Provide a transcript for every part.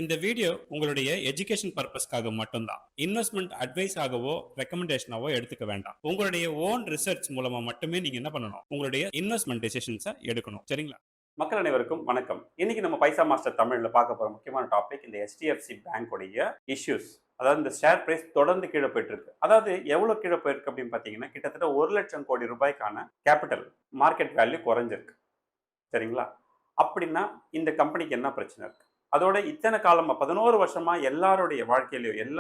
இந்த வீடியோ உங்களுடைய எஜுகேஷன் பர்பஸ்க்காக மட்டும்தான். இன்வெஸ்ட்மெண்ட் அட்வைஸ் ஆகவோ ரெக்கமெண்டேஷனாவோ எடுத்துக்க வேண்டாம். உங்களுடைய ஓன் ரிசர்ச் மூலமா மட்டுமே நீங்க என்ன பண்ணணும், உங்களுடைய இன்வெஸ்ட்மெண்ட் டெசிஷன்ஸை எடுக்கணும். சரிங்களா? மக்கள் அனைவருக்கும் வணக்கம். இன்னைக்கு நம்ம பைசா மாஸ்டர் தமிழ்ல பார்க்க போற முக்கியமான டாபிக் இந்த HDFC பேங்க் உடைய இஷ்யூஸ். அதாவது இந்த ஷேர் பிரைஸ் தொடர்ந்து கீழே போயிட்டு இருக்கு. அதாவது எவ்வளவு கீழே போயிருக்கு அப்படின்னு பாத்தீங்கன்னா கிட்டத்தட்ட 1,00,000 கோடி ரூபாய்க்கான கேபிட்டல் மார்க்கெட் வேல்யூ குறைஞ்சிருக்கு. சரிங்களா? அப்படின்னா இந்த கம்பெனிக்கு என்ன பிரச்சனை இருக்கு? அதோட இத்தனை காலமா 11 வருஷமா எல்லாருடைய வாழ்க்கையிலையும்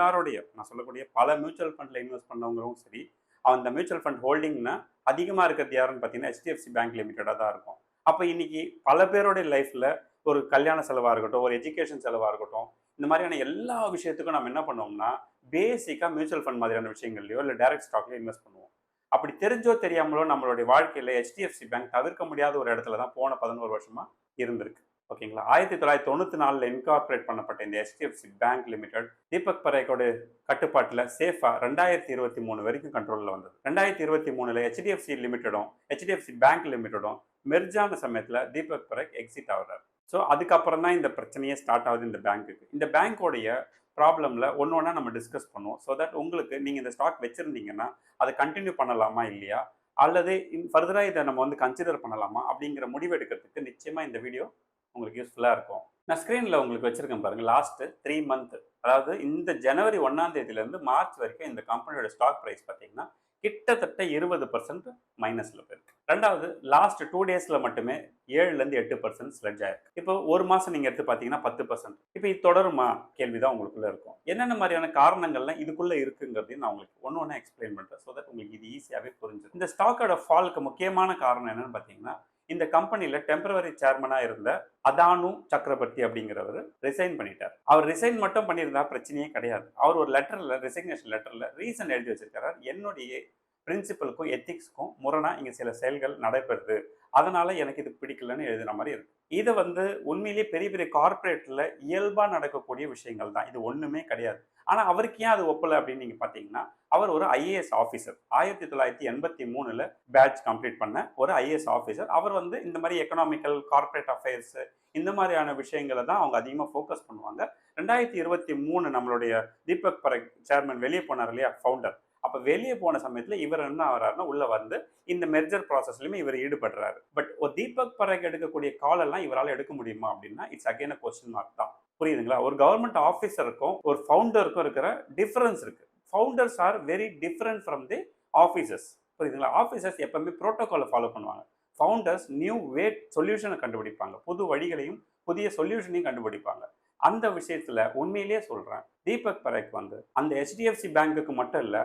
நான் சொல்லக்கூடிய பல மியூச்சுவல் ஃபண்ட்ல இன்வெஸ்ட் பண்ணவங்களும் சரி, அந்த மியூச்சுவல் ஃபண்ட் ஹோல்டிங்னா அதிகமா இருக்கிறது யாருன்னு பார்த்தீங்கன்னா HDFC பேங்க் லிமிடெடா தான் இருக்கும். அப்போ இன்னைக்கு பல பேருடைய லைஃப்ல ஒரு கல்யாண செலவா இருக்கட்டும், ஒரு எஜுகேஷன் செலவா இருக்கட்டும், இந்த மாதிரியான எல்லா விஷயத்துக்கும் நம்ம என்ன பண்ணுவோம்னா பேசிக்கா மியூச்சுவல் ஃபண்ட் மாதிரியான விஷயங்கள்லயோ இல்லை டைரக்ட் ஸ்டாக்லயோ இன்வெஸ்ட் பண்ணுவோம். அப்படி தெரிஞ்சோ தெரியாமலோ நம்மளுடைய வாழ்க்கையில HDFC பேங்க் தவிர்க்க முடியாத ஒரு இடத்துல தான் போன 11 வருஷமா இருந்திருக்கு. ஓகேங்களா? 1994 இன்கார்பரேட் பண்ணப்பட்ட இந்த HDFC பேங்க் லிமிடெட் தீபக் பரேக்கோட கட்டுப்பாட்டில் சேஃபா 2023 வரைக்கும் கண்ட்ரோலில் வந்தது. 2023 HDFC லிமிடெடும் HDFC பேங்க் லிமிடெடும் மெர்ஜான சமயத்தில் தீபக் பரேக் எக்ஸிட் ஆகுறாரு. ஸோ அதுக்கப்புறம் தான் இந்த பிரச்சனையே ஸ்டார்ட் ஆகுது இந்த பேங்க்குக்கு. இந்த பேங்க்கோடைய ப்ராப்ளமில் ஒன்று ஒன்றா நம்ம டிஸ்கஸ் பண்ணுவோம். ஸோ தட் உங்களுக்கு நீங்கள் இந்த ஸ்டாக் வச்சுருந்தீங்கன்னா அதை கண்டினியூ பண்ணலாமா இல்லையா, அல்லது ஃபர்தராக இதை நம்ம வந்து கன்சிடர் பண்ணலாமா அப்படிங்கிற முடிவு எடுக்கிறதுக்கு நிச்சயமாக இந்த வீடியோ உங்களுக்கு யூஸ்ஃபுல்லாக இருக்கும். நான் ஸ்க்ரீனில் உங்களுக்கு வச்சுருக்கேன் பாருங்கள். லாஸ்ட்டு 3 மந்த், அதாவது இந்த ஜனவரி 1ஆம் தேதியிலேருந்து மார்ச் வரைக்கும் இந்த கம்பெனியோட ஸ்டாக் ப்ரைஸ் பார்த்தீங்கன்னா கிட்டத்தட்ட 20% மைனஸில் போயிருக்கு. ரெண்டாவது லாஸ்ட் 2 டேஸில் மட்டுமே 7லேருந்து 8% ஸ்லெட்ஜ் ஆயிருக்கு. இப்போ ஒரு மாதம் நீங்கள் எடுத்து பார்த்தீங்கன்னா 10%. இப்போ இது தொடருமா கேள்விதான் உங்களுக்குள்ள இருக்கும். என்னென்ன மாதிரியான காரணங்கள்லாம் இதுக்குள்ளே இருக்குங்கிறதையும் நான் உங்களுக்கு ஒன்று ஒன்றா எக்ஸ்பிளைன் பண்ணுறேன். ஸோ தட் உங்களுக்கு இது ஈஸியாகவே புரிஞ்சுது. இந்த ஸ்டாக்கோட ஃபாலுக்கு முக்கியமான காரணம் என்னன்னு பார்த்தீங்கன்னா இந்த கம்பெனியில் டெம்பரவரி சேர்மனாக இருந்த அதானு சக்கரவர்த்தி அப்படிங்கிறவர் ரிசைன் பண்ணிட்டார். அவர் ரிசைன் மட்டும் பண்ணியிருந்தா பிரச்சனையே கிடையாது. அவர் ஒரு லெட்டரில், ரெசிக்னேஷன் லெட்டரில் ரீசன் எழுதி வச்சிருக்கிறார். என்னுடைய பிரின்சிபலுக்கும் எத்திக்ஸ்க்கும் முரணா இங்கே சில செயல்கள் நடைபெறுது, அதனால எனக்கு இது பிடிக்கலன்னு எழுதுன மாதிரி இருக்கு. இதை வந்து உண்மையிலேயே பெரிய பெரிய கார்பரேட்ல இயல்பாக நடக்கக்கூடிய விஷயங்கள் தான், இது ஒன்றுமே கிடையாது. ஆனால் அவருக்கு ஏன் அது ஒப்பலை அப்படின்னு நீங்கள் பார்த்தீங்கன்னா, அவர் ஒரு IAS ஆஃபீஸர். 1983 பேட்ச் கம்ப்ளீட் பண்ண ஒரு IAS ஆஃபீஸர். அவர் வந்து இந்த மாதிரி எக்கனாமிக்கல், கார்பரேட் அஃபேர்ஸ் இந்த மாதிரியான விஷயங்களை தான் அவங்க அதிகமாக ஃபோக்கஸ் பண்ணுவாங்க. 2023 நம்மளுடைய தீபக் பரேக் சேர்மன் வெளியே போனார் இல்லையா, ஃபவுண்டர். அப்போ வெளியே போன சமயத்தில் இவர் என்ன ஆகிறாருன்னா உள்ள வந்து இந்த மெர்ஜர் ப்ராசஸ்லையுமே இவர் ஈடுபடுறாரு. பட் ஒரு தீபக் பரேக் எடுக்கக்கூடிய கால் எல்லாம் இவரால் எடுக்க முடியுமா அப்படின்னா it's again a question mark தான். புரியுதுங்களா? ஒரு கவர்மெண்ட் ஆஃபீஸருக்கும் ஒரு ஃபவுண்டருக்கும் இருக்கிற டிஃபரன்ஸ் இருக்கு. Founders are very different from the officers. புரியுதுங்களா? ஆஃபீஸர்ஸ் எப்பவுமே ப்ரோட்டோகாலை ஃபாலோ பண்ணுவாங்க. ஃபவுண்டர்ஸ் நியூ வே சொல்யூஷனை கண்டுபிடிப்பாங்க, புது வழிகளையும் புதிய சொல்யூஷனையும் கண்டுபிடிப்பாங்க. அந்த விஷயத்துல உண்மையிலேயே சொல்றேன், தீபக் பரேக் வந்து அந்த HDFC பேங்க்குக்கு மட்டும் இல்ல,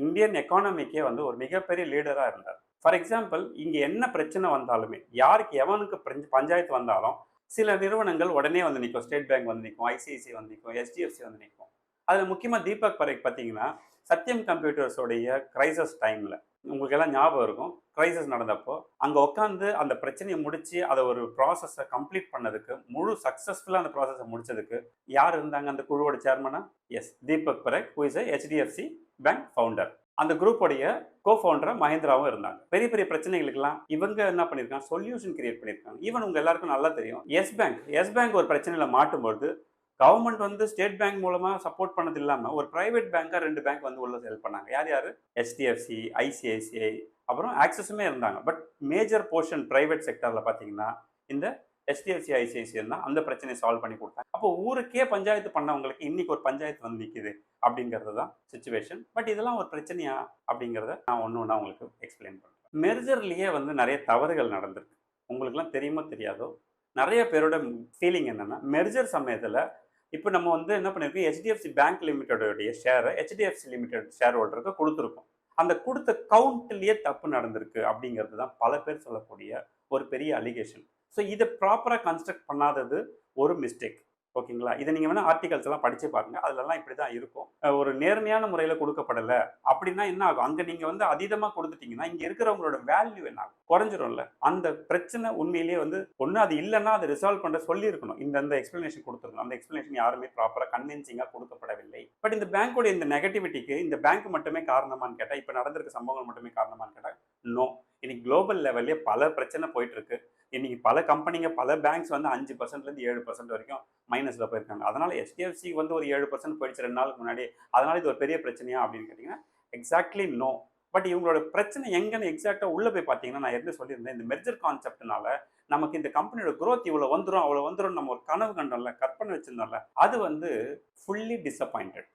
இந்தியன் எக்கானமிக்கே வந்து ஒரு மிகப்பெரிய லீடரா இருந்தார். ஃபார் எக்ஸாம்பிள், இங்க என்ன பிரச்சனை வந்தாலுமே, யாருக்கு எவனுக்கு பஞ்சாயத்து வந்தாலும் சில நிறுவனங்கள் உடனே வந்து நிற்கும். ஸ்டேட் பேங்க் வந்து நிற்கும், ICICI வந்து நிற்கும், HDFC வந்து நிற்கும். அதுல முக்கியமா தீபக் பரேக் பார்த்தீங்கன்னா சத்யம் கம்ப்யூட்டர்ஸோடைய கிரைசஸ் டைம்ல உங்களுக்கு எல்லாம் ஞாபகம் இருக்கும். கிரைசஸ் நடந்தப்போ அங்கே உட்காந்து அந்த பிரச்சனையை முடிச்சு அதை ஒரு ப்ராசஸை கம்ப்ளீட் பண்ணதுக்கு, முழு சக்ஸஸ்ஃபுல்லாக அந்த ப்ராசஸை முடிச்சதுக்கு யார் இருந்தாங்க அந்த குழுவோட சேர்மனா? Yes, Deepak Parekh, who is HDFC bank founder. அந்த குரூப்போடைய கோ-ஃபவுண்டரா மகேந்திராவும் இருந்தாங்க. பெரிய பெரிய பிரச்சனைகளுக்கெல்லாம் இவங்க என்ன பண்ணியிருக்காங்க, சொல்யூஷன் கிரியேட் பண்ணியிருக்காங்க. ஈவன் உங்க எல்லாருக்கும் நல்லா தெரியும், எஸ் பேங்க் ஒரு பிரச்சனையில் மாட்டும்போது கவர்மெண்ட் வந்து ஸ்டேட் பேங்க் மூலமா சப்போர்ட் பண்ணது இல்லாம ஒரு பிரைவேட் பேங்கா 2 பேங்க் வந்து உள்ள ஹெல்ப் பண்ணாங்க. யார்? HDFC, ICICI, அப்புறம் ஆக்சிஸுமே இருந்தாங்க. பட் மேஜர் போர்ஷன் பிரைவேட் செக்டர்ல பாத்தீங்கன்னா இந்த HDFC, ICICI தான் அந்த பிரச்சனையை சால்வ் பண்ணி கொடுத்தாங்க. அப்போ ஊருக்கே பஞ்சாயத்து பண்ணவங்களுக்கு இன்னைக்கு ஒரு பஞ்சாயத்து வந்து நிற்குது அப்படிங்கிறது தான் சிச்சுவேஷன். பட் இதெல்லாம் ஒரு பிரச்சனையா அப்படிங்கிறத நான் ஒன்று உங்களுக்கு எக்ஸ்பிளைன் பண்ணுறேன். மெர்ஜர்லேயே வந்து நிறைய தவறுகள் நடந்திருக்கு. உங்களுக்குலாம் தெரியுமோ தெரியாதோ, நிறைய பேரோட ஃபீலிங் என்னன்னா மெர்ஜர் சமயத்தில் இப்போ நம்ம வந்து என்ன பண்ணியிருக்கோம், HDFC பேங்க் லிமிடெடோடைய ஷேரை HDFC லிமிடெட் ஷேர் ஹோல்டருக்கு கொடுத்துருக்கோம். அந்த கொடுத்த கவுண்ட்லேயே தப்பு நடந்திருக்கு அப்படிங்கிறது தான் பல பேர் சொல்லக்கூடிய ஒரு பெரிய அலிகேஷன். ஸோ இதை ப்ராப்பராக கன்ஸ்ட்ரக்ட் பண்ணாதது ஒரு மிஸ்டேக். ஓகேங்களா? இதை நீங்கள் வேணால் ஆர்டிகல்ஸ் எல்லாம் படித்து பாருங்கள், அதிலெல்லாம் இப்படி தான் இருக்கும். ஒரு நேர்மையான முறையில் கொடுக்கப்படலை அப்படின்னா என்ன ஆகும், அங்கே நீங்கள் வந்து அதீதமாக கொடுத்துட்டீங்கன்னா இங்கே இருக்கிறவங்களோட வேல்யூ என்ன ஆகும், குறைஞ்சிரும்ல. அந்த பிரச்சனை உண்மையிலேயே வந்து ஒன்று அது இல்லைன்னா அதை ரிசால்வ் பண்ண சொல்லியிருக்கணும். இந்த எக்ஸ்பிளனேஷன் கொடுத்துருக்கணும். அந்த எக்ஸ்பிளனேஷன் யாருமே ப்ராப்பராக கன்வின்சிங்காக கொடுக்கப்படவில்லை. பட் இந்த பேங்கோட இந்த நெகட்டிவிட்டிக்கு இந்த பேங்க் மட்டுமே காரணமானு கேட்டால், இப்போ நடந்திருக்க சம்பவங்கள் மட்டுமே காரணமானு கேட்டால் நோ. இன்னைக்கு குளோபல் லெவல்லே பல பிரச்சனை போயிட்டு இருக்கு. இன்னைக்கு பல கம்பெனிங்க, பல பேங்க்ஸ் வந்து 5%லேருந்து 7% வரைக்கும் மைனஸ்ல போயிருக்காங்க. அதனால HDFC வந்து ஒரு 7% போயிடுச்சு 2 நாளுக்கு முன்னாடி. அதனால இது ஒரு பெரிய பிரச்சனையா அப்படின்னு கேட்டீங்கன்னா, எக்ஸாக்ட்லி நோ. பட் இவங்களோட பிரச்சனை எங்கன்னு எக்ஸாக்டா உள்ள போய் பார்த்தீங்கன்னா, நான் ஏற்கனவே சொல்லியிருந்தேன். இந்த மெர்ஜர் கான்செப்ட்னால நமக்கு இந்த கம்பெனியோட குரோத் இவ்வளோ வந்துரும், அவ்வளோ வந்துரும் நம்ம ஒரு கனவு கண்டோம்ல, கற்பனை வச்சிருந்தோம்ல, அது வந்து ஃபுல்லி டிசப்பாயிண்டட்.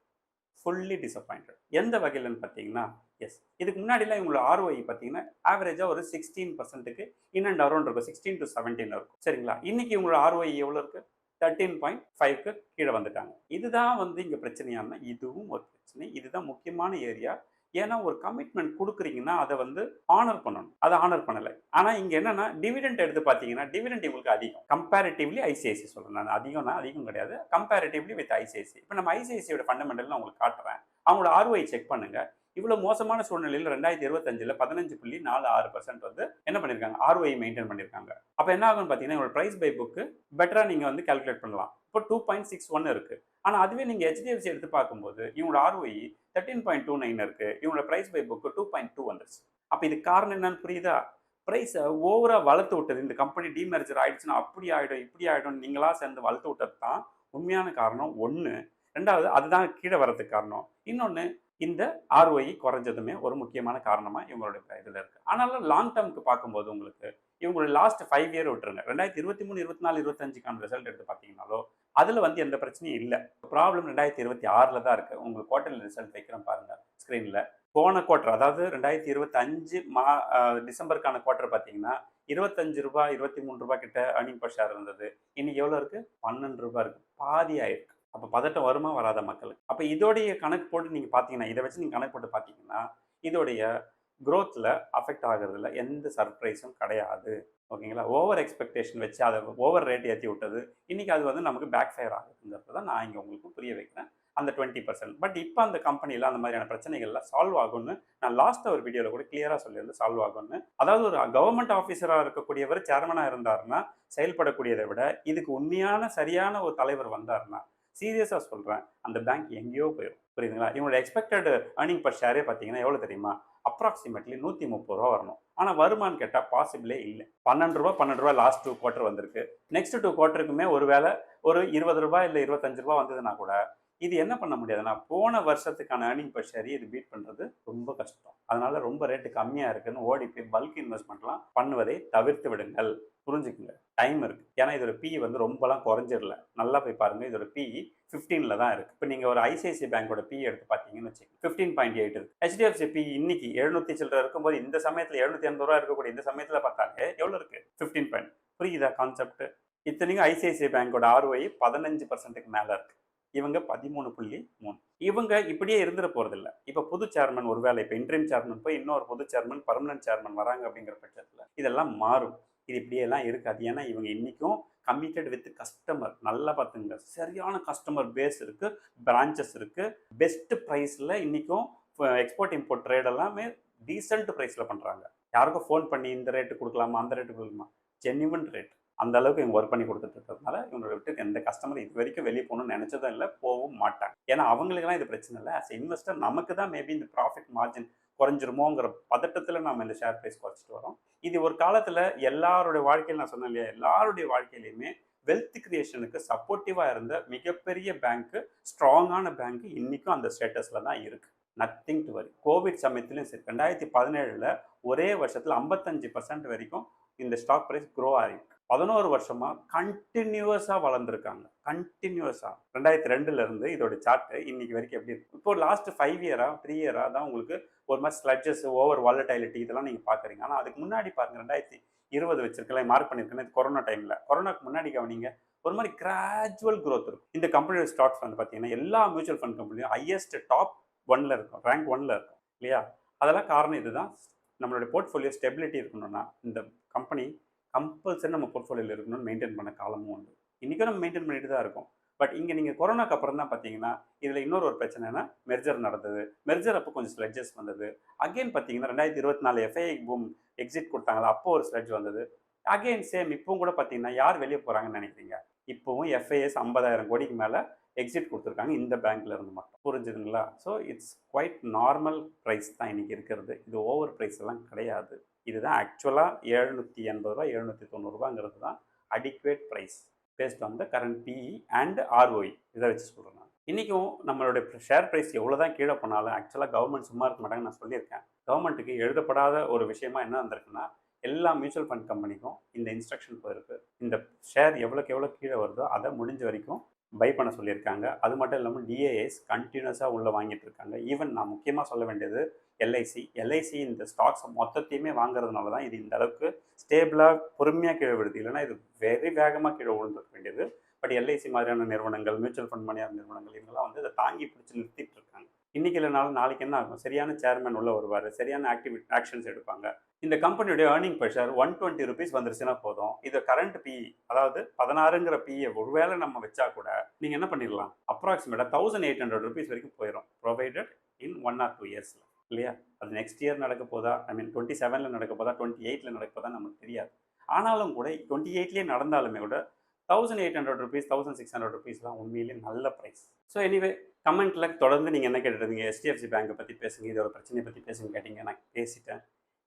Fully disappointed. எந்த வகையிலன்னு பார்த்தீங்கன்னா, எஸ். இதுக்கு முன்னாடிலாம் இவங்களோட ROI பார்த்தீங்கன்னா, ஆவரேஜா ஒரு 16%க்கு இன் அண்ட் அரவுண்ட் இருக்கும். 16-17 இருக்கும். சரிங்களா? இன்னைக்கு இவங்களோட ROI எவ்வளோ இருக்கு? 13.5க்கு கீழ வந்துட்டாங்க. இதுதான் வந்து இங்க பிரச்சனையான்னா, இதுவும் ஒரு பிரச்சனை. இதுதான் முக்கியமான ஏரியா. ஏன்னா ஒரு கமிட்மெண்ட் குடுக்குறீங்கன்னா, அத வந்து ஹானர் பண்ணணும். அத ஹானர் பண்ணல. ஆனா இங்க என்னன்னா, டிவிடெண்ட் எடுத்து பார்த்தீங்கன்னா, டிவிடெண்ட் இவங்களுக்கு அதிகம். கம்பேரிட்டிவ்லி ஐசிஐசிஐ சொல்றேன் நான். அதிகம்னா அதிகம் கிடையாது. Comparatively with ICICI. இப்ப நம்ம ஐசிஐசிஐயோட ஃபண்டமெண்டல் நான் உங்களுக்கு காட்டுறேன். அவங்களோட ROI செக் பண்ணுங்க. இவ்வளவு மோசமான சூழ்நிலையில 2025ல 15.46% வந்து என்ன பண்ணிருக்காங்க? ROI மெயின்டைன் பண்ணிருக்காங்க. அப்ப என்ன ஆகும்னு பார்த்தீங்கன்னா, உங்களோட பிரைஸ் பை புக் பெட்டரா நீங்க வந்து கால்குலேட் பண்ணலாம். இப்போ 2.61 இருக்கு. ஆனா அதுவே நீங்க HDFC எடுத்து பார்க்கும்போது இவங்களோட ROI 13.29 இருக்கு. இவங்களோட பிரைஸ் பை புக் 2.2 வந்துருச்சு. அப்ப இதுக்கு காரணம் என்னன்னு புரியுதா? பிரைஸ ஓவரா வளர்த்து விட்டது. இந்த கம்பெனி டீமெர்ஜர் ஆயிடுச்சுன்னா அப்படி ஆயிடும், இப்படி ஆயிடும் நீங்களா சேர்ந்து வளர்த்து விட்டது தான் உண்மையான காரணம் 1. 2வது அதுதான் கீழ வரதுக்கு காரணம். இன்னொன்னு இந்த ROI குறைஞ்சதுமே ஒரு முக்கியமான காரணமா இவங்களுடைய இதுல இருக்கு. ஆனாலும் லாங் டர்ம்க்கு பார்க்கும்போது உங்களுக்கு இவங்களோட லாஸ்ட் 5 இயர் விட்டுருங்க. 2023, 24, 25க்கான ரிசல்ட் எடுத்து பார்த்தீங்கன்னாலோ, அதுல வந்து எந்த பிரச்சனையும் இல்ல. ப்ராப்ளம் 2026ல தான் இருக்கு. உங்களுக்கு குவார்டர்லி ரிசல்ட் வைக்கிறேன் பாருங்க ஸ்கிரீன்ல. போன குவார்டர் அதாவது 2025 டிசம்பருக்கான குவார்டர் பார்த்தீங்கன்னா, ரூ. 25 ரூ. 23 கிட்ட earning per share இருந்தது. இன்னைக்கு எவ்வளவு இருக்கு? ரூ. 12 இருக்கு. பாதி ஆயிருக்கு. அப்ப பதட்டம் வருமா வராதா மக்களுக்கு? அப்ப இதோடைய கணக்கு போட்டு நீங்க பார்த்தீங்கன்னா, இத வச்சு நீங்க கணக்கு போட்டு பார்த்தீங்கன்னா, இதோடைய குரோத்ல அஃபெக்ட் ஆகுறதுல எந்த சர்ப்ரைஸும் கிடையாது. ஓகேங்களா? ஓவர் எக்ஸ்பெக்டேஷன் வச்சு அத ஓவர் ரேட் ஏத்தி விட்டது. இன்னைக்கு அது வந்து நமக்கு பேக் ஃபயர் ஆகுதுங்கிறத தான் நான் இங்க உங்களுக்கு புரிய வைக்கிறேன். அந்த 20%. பட் இப்ப அந்த கம்பெனில அந்த மாதிரியான பிரச்சனைகள்லாம் சால்வ் ஆகும்னு நான் லாஸ்ட்டா ஒரு வீடியோல கூட கிளியரா சொல்லியிருந்தேன் சால்வ் ஆகும்னு. அதாவது ஒரு கவர்ன்மெண்ட் ஆஃபீஸரா இருக்கக்கூடியவர் சேர்மனா இருந்தாருன்னா, செயல்படக்கூடியதை விட இதுக்கு உண்மையான சரியான ஒரு தலைவர் வந்தாருன்னா, சீரியஸா சொல்றேன், அந்த பேங்க் எங்கேயோ போயிரும். புரியுதுங்களா? இவங்களோட எக்ஸ்பெக்டட் earning per share பார்த்தீங்கன்னா எவ்வளவு தெரியுமா? அப்ராக்ஸிமேட்லி ரூ. 130 வரணும். ஆனா வருமான்னு கேட்டா பாசிபிளே இல்ல. ரூ. 12 லாஸ்ட் 2 குவார்டர் வந்திருக்கு. நெக்ஸ்ட் 2 குவார்டருக்குமே ஒருவேளை ஒரு ரூ. 20 இல்ல ரூ. 25 வந்ததுன்னா கூட இது என்ன பண்ண முடியாதுன்னா, போன வருஷத்துக்கான earning per share இது பீட் பண்றது ரொம்ப கஷ்டம். அதனால ரொம்ப ரேட் கம்மியா இருக்குன்னு ஓடி போய் பல்க் இன்வெஸ்ட்மெண்ட்லாம் பண்ணுவதை தவிர்த்து விடுங்கள். புரிஞ்சுக்குங்க. டைம் இருக்கு. ஏன்னா இதோட PE வந்து ரொம்பலாம் குறைஞ்சிரல. நல்லா போய் பாருங்க. இதோட PE 15ல தான் இருக்கு. இப்போ நீங்க ஒரு ICICI பேங்கோட PE எடுத்து பார்த்தீங்கன்னு வச்சுக்கோங்க. 15.8 இருக்கு. HDFC PE இன்னைக்கு 700 சில்லற இருக்கும்போது இந்த சமயத்துல ரூ. 780 இருக்கக்கூடிய இந்த சமயத்துல பார்த்தாலே எவ்வளவு இருக்கு? 15. புரியுதா கான்செப்ட்? இத்தனைக்கும் ICICI பேங்கோட ROI 15%க்கு மேல இருக்கு. இவங்க 13.3. இவங்க இப்படியே இருந்துட போறதில்ல. இப்ப புது சேர்மன் ஒருவேளை இப்ப இன்டரிம் சேர்மன் போய் இன்னொரு புது சேர்மன், பெர்மனன்ட் சேர்மன் வராங்க அப்படிங்கிற பட்சத்துல இதெல்லாம் மாறும். இது இப்படியே எல்லாம் இருக்காது. ஏன்னா இவங்க இன்னைக்கும் கமிட்டட் வித் கஸ்டமர். நல்லா பார்த்துங்க. சரியான கஸ்டமர் பேஸ் இருக்கு, பிரான்ச்சஸ் இருக்கு. பெஸ்ட் பிரைஸ்ல இன்னைக்கும் எக்ஸ்போர்ட் இம்போர்ட் ட்ரேட் எல்லாமே டீசென்ட் பிரைஸ்ல பண்றாங்க. யாருக்கும் ஃபோன் பண்ணி இந்த ரேட்டு கொடுக்கலாமா, அந்த ரேட்டு கொடுக்கலாமா? Genuine rate. அந்த அளவுக்கு இவங்க ஒர்க் பண்ணி கொடுத்துட்டு இருக்கிறதுனால இவங்களோட விட்டு எந்த கஸ்டமர் இது வரைக்கும் வெளியே போகணும்னு நினைச்சதும் இல்லை, போகவும் மாட்டாங்க. ஏன்னா அவங்களுக்குலாம் இது பிரச்சனை இல்லை. ஆஸ் இன்வெஸ்டர் நமக்கு தான் மேபி இந்த ப்ராஃபிட் மார்ஜின் குறைஞ்சிருமோங்கிற பதட்டத்தில் நம்ம இந்த ஷேர் ப்ரைஸ் குறைச்சிட்டு வரோம். இது ஒரு காலத்தில் எல்லாருடைய வாழ்க்கையில் நான் சொன்னேன் இல்லையா, எல்லாருடைய வாழ்க்கையிலையுமே வெல்த் கிரியேஷனுக்கு சப்போர்ட்டிவாக இருந்த மிகப்பெரிய பேங்க்கு, ஸ்ட்ராங்கான பேங்க்கு இன்னைக்கும் அந்த ஸ்டேட்டஸில் தான் இருக்கு. Nothing to worry. கோவிட் சமயத்திலும் சரி, 2017ல் ஒரே வருஷத்தில் 55% வரைக்கும் இந்த ஸ்டாக் ப்ரைஸ் க்ரோ ஆகிருக்கு. 11 வருஷமா கண்டினியூஸா வளர்ந்துருக்காங்க. கண்டினியூஸா 2002ல இருந்து இதோட சார்ட் இன்னைக்கு வரைக்கும் எப்படி இருக்கு? இப்போ லாஸ்ட் 5 இயரா 3 இயரா தான் உங்களுக்கு ஒரு மாதிரி ஸ்லட்ஜஸ், ஓவர் வாலடைலிட்டி இதெல்லாம் நீங்க பாக்குறீங்க. ஆனா அதுக்கு முன்னாடி பாருங்க, 2020 வச்சிருக்கல, மார்க் பண்ணிருக்கேன். கொரோனா டைம்ல, கொரோனாக்கு முன்னாடி கவனிங்க, ஒரு மாதிரி கிராஜுவல் growth இருக்கும். இந்த கம்பெனியோட ஸ்டாக்ஸ் வந்து பாத்தீங்கன்னா எல்லா மியூச்சுவல் ஃபண்ட் கம்பெனியும் ஹையஸ்ட் டாப் 1ல இருக்கும், ரேங்க் 1ல இருக்கும் இல்லையா? அதெல்லாம் காரணம் இதுதான். நம்மளுடைய போர்ட்ஃபோலியோ ஸ்டெபிலிட்டி இருக்கணும்னா இந்த கம்பெனி கம்பல்சரி நம்ம போர்ட்ஃபோலியோவில் இருக்கணும்னு மெயின்டைன் பண்ண காலமும் உண்டு. இன்றைக்கும் நம்ம மெயின்டைன் பண்ணிட்டு தான் இருக்கோம். பட் இங்கே நீங்கள் கொரோனாக்கு அப்புறம் தான் பார்த்தீங்கன்னா இதில் இன்னொரு ஒரு பிரச்சனைனா மெர்ஜர் நடந்தது. மெர்ஜர் அப்போ கொஞ்சம் ஸ்லெட்ஜஸ் வந்தது. அகெயின் பார்த்தீங்கன்னா 2024 FII பூம் எக்ஸிட் கொடுத்தாங்களா, அப்போ ஒரு ஸ்லெட்ஜ் வந்தது. அகெயின் சேம் இப்பவும் கூட பார்த்தீங்கன்னா யார் வெளியே போகிறாங்கன்னு நினைக்கிறீங்க? இப்போவும் எஃப்ஐஎஸ் 50,000 கோடிக்கு மேலே எக்ஸிட் கொடுத்துருக்காங்க இந்த பேங்க்ல இருந்து மட்டும். புரிஞ்சுதுங்களா? So it's quite normal price தான் இன்றைக்கி இருக்கிறது. இது ஓவர் ப்ரைஸ் எல்லாம் கிடையாது. இதுதான் ஆக்சுவலாக 780 ரூபா 790 தான் adequate price based on the current PE and ROE. இதை வச்சு சொல்கிறேன் நான். இன்றைக்கும் நம்மளுடைய ஷேர் ப்ரைஸ் எவ்வளோ தான் கீழே போனாலும் ஆக்சுவலாக கவர்மெண்ட் சும்மா இருக்க மாட்டாங்கன்னு நான் சொல்லியிருக்கேன். கவர்மெண்ட்டுக்கு எழுதப்படாத ஒரு விஷயமா என்ன வந்திருக்குன்னா, எல்லா மியூச்சுவல் ஃபண்ட் கம்பெனிக்கும் இந்த இன்ஸ்ட்ரக்ஷன் போயிருக்கு. இந்த ஷேர் எவ்வளோக்கு எவ்வளோ கீழே வருதோ அதை முடிஞ்ச வரைக்கும் பை பண்ண சொல்லியிருக்காங்க. அது மட்டும் இல்லாமல் டிஏஎஸ் கண்டினியூஸாக உள்ளே வாங்கிட்டு இருக்காங்க. ஈவன் நான் முக்கியமாக சொல்ல வேண்டியது எல்ஐசி இந்த ஸ்டாக்ஸ் மொத்தத்தையுமே வாங்குறதுனால தான் இது இந்த அளவுக்கு ஸ்டேபிளாக பொறுமையாக கீழே விடுது. இல்லைனா இது வெரி வேகமாக கீழே விழுந்துருக்க வேண்டியது. பட் எல்ஐசி மாதிரியான நிறுவனங்கள், மியூச்சுவல் ஃபண்ட் மாதிரியான நிறுவனங்கள் இவங்கெல்லாம் வந்து இதை தாங்கி பிடிச்சி நிறுத்திட்டு இருக்காங்க. இன்றைக்கி இல்லைனாலும் நாளைக்கு என்ன ஆகும்? சரியான சேர்மேன் உள்ளே வருவார், சரியான ஆக்ஷன்ஸ் எடுப்பாங்க. இந்த கம்பெனியுடைய ஏர்னிங் per share 120 ருபீஸ் வந்துருச்சுன்னா போதும். இது கரண்ட் பிஇ, அதாவது 16ங்கிற பிஇ ஒருவேளை நம்ம வச்சா கூட நீங்கள் என்ன பண்ணிடலாம், அப்ராக்சிமேட்டாக 1800 ருபீஸ் வரைக்கும் போயிடும், ப்ரொவைடட் இன் 1 or 2 இயர்ஸில். இல்லையா? அது நெக்ஸ்ட் இயர் நடக்க போதா, 27ல் நடக்க போதா, 28ல் நடக்க போதா நமக்கு தெரியாது. ஆனாலும் கூட 28லேயே நடந்தாலுமே கூட 1800 ருபீஸ் 1600 ருபீஸ் தான் உண்மையிலேயே நல்ல ப்ரைஸ். ஸோ எனிவே, கமெண்ட்டில் தொடர்ந்து நீங்கள் என்ன கேட்டுருந்தீங்க, HDFC பேங்கை பற்றி பேசுங்க, இதோட பிரச்சனையை பற்றி பேசுங்க கேட்டீங்க. நான் பேசிட்டேன்.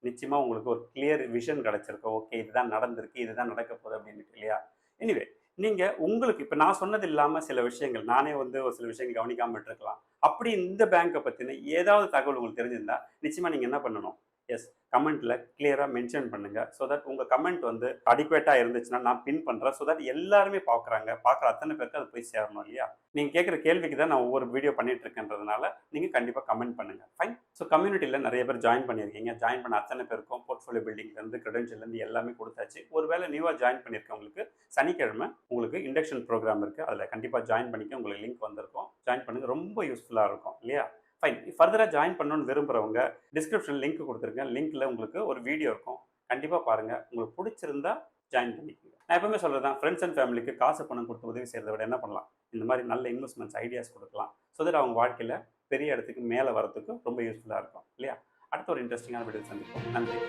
நிச்சயமாக உங்களுக்கு ஒரு கிளியர் விஷன் கிடச்சிருக்கு. ஓகே, இதுதான் நடந்திருக்கு, இதுதான் நடக்க போகுது அப்படின்ட்டு. இல்லையா? எனிவே, நீங்கள் உங்களுக்கு இப்போ நான் சொன்னது இல்லாமல் சில விஷயங்கள் நானே வந்து ஒரு சில விஷயங்கள் கவனிக்காமல் விட்டுருக்கலாம். அப்படி இந்த பேங்க்கை பற்றின ஏதாவது தகவல் உங்களுக்கு தெரிஞ்சிருந்தால் நிச்சயமாக நீங்கள் என்ன பண்ணணும், எஸ் கமெண்ட்டில் கிளியராக மென்ஷன் பண்ணுங்கள். ஸோ தட் உங்கள் கமெண்ட் வந்து அடிக்குவேட்டாக இருந்துச்சுன்னா நான் பின் பண்ணுறேன். ஸோ தட் எல்லாருமே பார்க்குற அத்தனை பேருக்கு அது போய் சேரணும். இல்லையா? நீங்கள் கேட்குற கேள்விக்கு தான் நான் ஒவ்வொரு வீடியோ பண்ணிட்டு இருக்கேன்றதுனால நீங்கள் கண்டிப்பாக கமெண்ட் பண்ணுங்கள். ஃபைன். ஸோ கம்யூனிட்டியில் நிறைய பேர் ஜாயின் பண்ணியிருக்கீங்க. ஜாயின் பண்ண அத்தனை பேருக்கும் போர்ட்ஃபோலியோ பில்டிங்லேருந்து கிரெடென்ஷியல்லேருந்து எல்லாமே கொடுத்தாச்சு. ஒருவேளை நியூவாக ஜாயின் பண்ணியிருக்கவங்களுக்கு சனிக்கிழமை உங்களுக்கு இண்டக்ஷன் ப்ரோக்ராம் இருக்குது. அதில் கண்டிப்பாக ஜாயின் பண்ணிக்க, உங்களுக்கு லிங்க் வந்திருக்கும். ஜாயின் பண்ணுங்கள், ரொம்ப யூஸ்ஃபுல்லாக இருக்கும். இல்லையா? ஃபைன். ஃபர்தராக ஜாயின் பண்ணணும்னு விரும்புகிறவங்க டிஸ்கிரிப்ஷன் லிங்க் கொடுத்துருக்கேன். லிங்க்கில் உங்களுக்கு ஒரு வீடியோ இருக்கும், கண்டிப்பாக பாருங்கள். உங்களுக்கு பிடிச்சிருந்தா ஜாயின் பண்ணிக்கோங்க. நான் எப்பவுமே சொல்கிறது தான், ஃப்ரெண்ட்ஸ் அண்ட் ஃபேமிலிக்கு காசு பணம் கொடுத்து உதவி செய்கிறத விட என்ன பண்ணலாம், இந்த மாதிரி நல்ல இன்வெஸ்ட்மெண்ட்ஸ் ஐடியாஸ் கொடுக்கலாம். ஸோ தட் அவங்க வாழ்க்கையில் பெரிய இடத்துக்கு மேலே வரதுக்கு ரொம்ப யூஸ்ஃபுல்லாக இருக்கும். இல்லையா? அடுத்த ஒரு இன்ட்ரெஸ்டிங்கான வீடியோ சந்திப்போம். நன்றி.